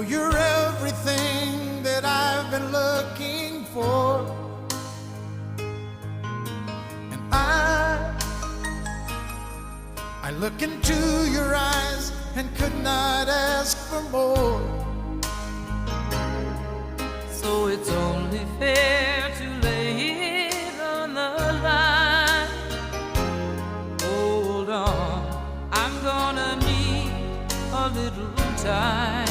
know you're everything that I've been looking for, and I look into your eyes and could not ask for more. So it's only fair to lay it on the line. Hold on, I'm gonna need a little time.